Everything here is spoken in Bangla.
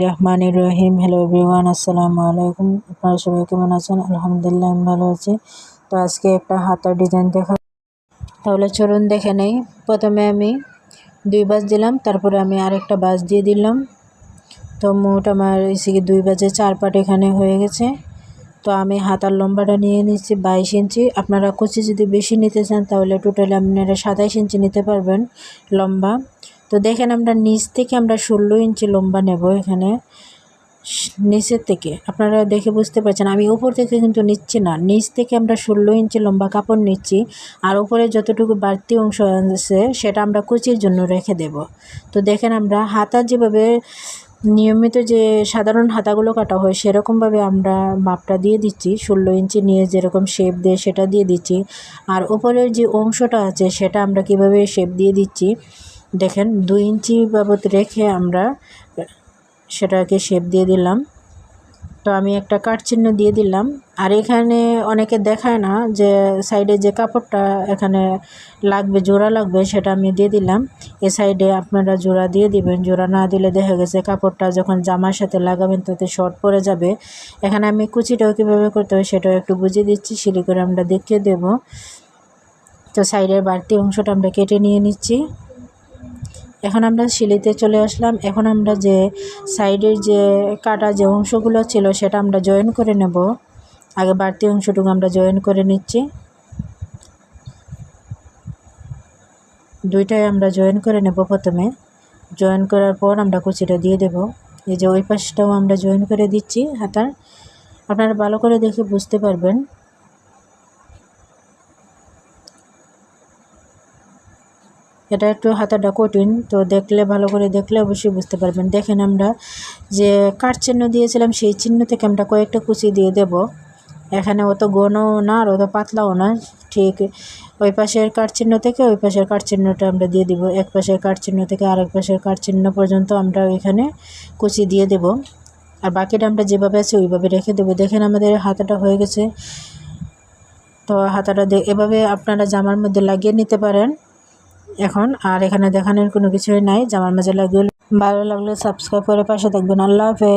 রহমানির রহিম। হ্যালো এভরিওয়ান, আসসালামু আলাইকুম। আপনারা সবাই কেমন আছেন? আলহামদুলিল্লাহ আমি ভালো আছি। তো আজকে একটা হাতার ডিজাইন দেখা, তাহলে চলুন দেখে নেই। প্রথমে আমি 2 বাজ দিলাম, তারপরে আমি আরেকটা বাজ দিয়ে দিলাম। তো মোট আমার এসে 2 বাজে 4 পাট এখানে হয়ে গেছে। তো আমি হাতার লম্বাটা নিয়ে নিচ্ছি 22 ইঞ্চি। আপনারা কুচি যদি বেশি নিতে চান তাহলে টোটালি আপনারা 27 ইঞ্চি নিতে পারবেন লম্বা। তো দেখেন আমরা নিচ থেকে আমরা 16 ইঞ্চি লম্বা নেব। এখানে নিচের থেকে আপনারা দেখে বুঝতে পারছেন, আমি উপর থেকে কিন্তু নিচ্ছি না, নিচ থেকে আমরা 16 ইঞ্চি লম্বা কাপড় নিচ্ছি। আর উপরে যতটুকু বাড়তি অংশ আছে সেটা আমরা কুচির জন্য রেখে দেব। তো দেখেন আমরা হাতা যেভাবে নিয়মিত যে সাধারণ হাতাগুলো কাটা হয় সেরকমভাবে আমরা মাপটা দিয়ে দিচ্ছি। 16 ইঞ্চি নিয়ে যেরকম শেপ দিয়ে সেটা দিয়ে দিচ্ছি। আর উপরের যে অংশটা আছে সেটা আমরা কিভাবে শেপ দিয়ে দিচ্ছি দেখেন, 2 ইঞ্চি বাবদ রেখে আমরা সেটাকে শেপ দিয়ে দিলাম। তো আমি একটা কাট চিহ্ন দিয়ে দিলাম। আর এখানে অনেকে দেখায় না যে সাইডে যে কাপড়টা এখানে লাগবে, জোড়া লাগবে, সেটা আমি দিয়ে দিলাম। এ সাইডে আপনারা জোড়া দিয়ে দিবেন। জোড়া না দিলে দেখা গেছে কাপড়টা যখন জামার সাথে লাগাবেন তাতে শর্ট পড়ে যাবে। এখানে আমি কুচিটাও কীভাবে করতে হয় সেটাও একটু বুঝিয়ে দিচ্ছি, সিলি করে আমরা দেখিয়ে দেব। তো সাইডের বাড়তি অংশটা আমরা কেটে নিয়ে নিচ্ছি। এখন আমরা সিলিতে চলে আসলাম। এখন আমরা যে সাইডের যে কাটা যে অংশগুলো ছিল সেটা আমরা জয়েন করে নেব। আগে বাড়তি অংশটুকু আমরা জয়েন করে নিচ্ছি। দুইটাই আমরা জয়েন করে নেব। প্রথমে জয়েন করার পর আমরা কুচিটা দিয়ে দেব। এই যে ওই পাশটাও আমরা জয়েন করে দিচ্ছি হাতার। আপনারা ভালো করে দেখে বুঝতে পারবেন। এটা একটু হাতাটা কঠিন, তো দেখলে ভালো করে দেখলে অবশ্যই বুঝতে পারবেন। দেখেন আমরা যে কাট চিহ্ন দিয়েছিলাম সেই চিহ্ন থেকে আমরা কয়েকটা কুচি দিয়ে দেব। এখানে অত ঘনও না আর অত পাতলাও না, ঠিক ওই পাশের কাট চিহ্ন থেকে ওই পাশের কাট চিহ্নটা আমরা দিয়ে দিব। এক পাশের কাট চিহ্ন থেকে আরেক পাশের কাট চিহ্ন পর্যন্ত আমরা এখানে কুচি দিয়ে দেব। আর বাকিটা আমরা যেভাবে আছে ওইভাবে রেখে দেবো। দেখেন আমাদের হাতাটা হয়ে গেছে। তো হাতাটা এভাবে আপনারা জামার মধ্যে লাগিয়ে নিতে পারেন। এখন আর এখানে দেখানোর কোনো কিছুই নাই, জামার মাঝে লাগিয়ে। ভালো লাগলে সাবস্ক্রাইব করে পাশে থাকবেন। আল্লাহ হাফেজ।